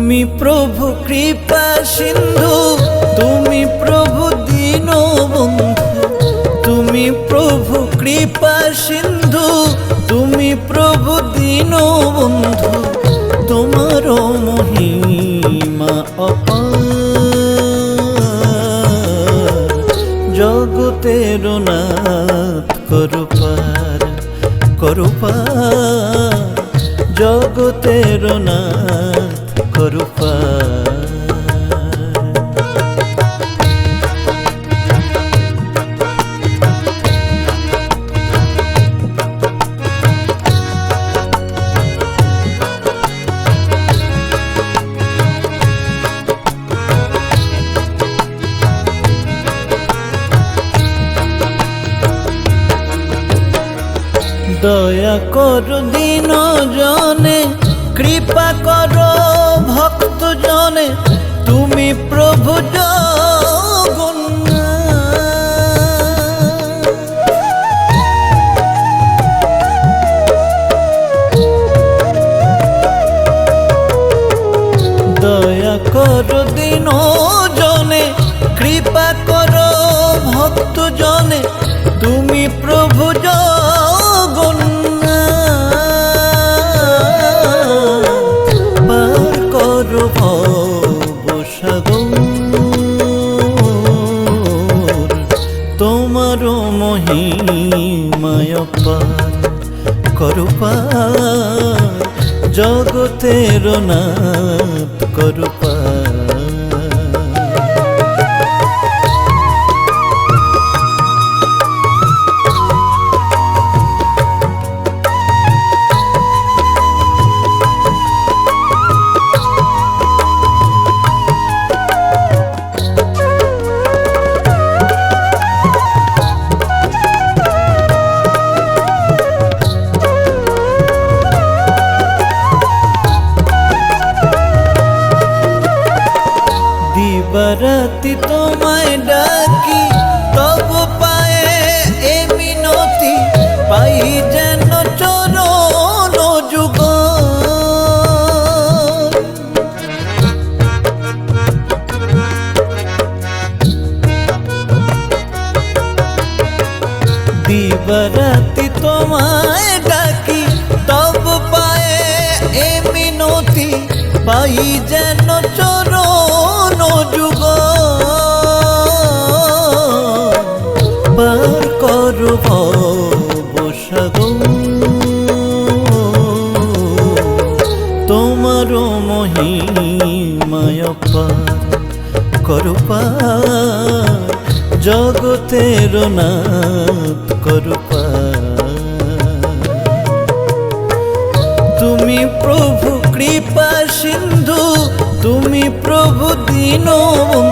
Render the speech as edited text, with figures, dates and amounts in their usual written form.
তুমি প্রভু কৃপা সিন্ধু, তুমি প্রভু দীনবন্ধু। তুমি প্রভু কৃপা সিন্ধু, তুমি প্রভু দীনবন্ধু। তোমার মহিমা অপার, জগতের নাথ করো পার, করো পার, জগতের নাথ করো পার। দয়া করো দীন জনে, কৃপা করো ভক্ত জনে। তুমি প্রভু জগন্নাথ। দয়া করো দীন জনে, কৃপা করো ভক্ত জনে। তুমি প্রভু তোমার মহিমায় পার, করো পার, জগতের নাথ করো পার। দিবারাতি তোমায় ডাকি, তব পায়ে এ মিনতি। পাই যেন চরণ যুগল। দিবারাতি তোমায় ডাকি, তব পায়ে এ মিনতি। পাই যেন চরণ যুগল। পার করো ভবসাগর, তোমার মহিমায় পার, করো পার, জগতের নাথ করো পার। তুমি প্রভু কৃপা সিন্ধু, তুমি প্রভু দীনবন্ধু।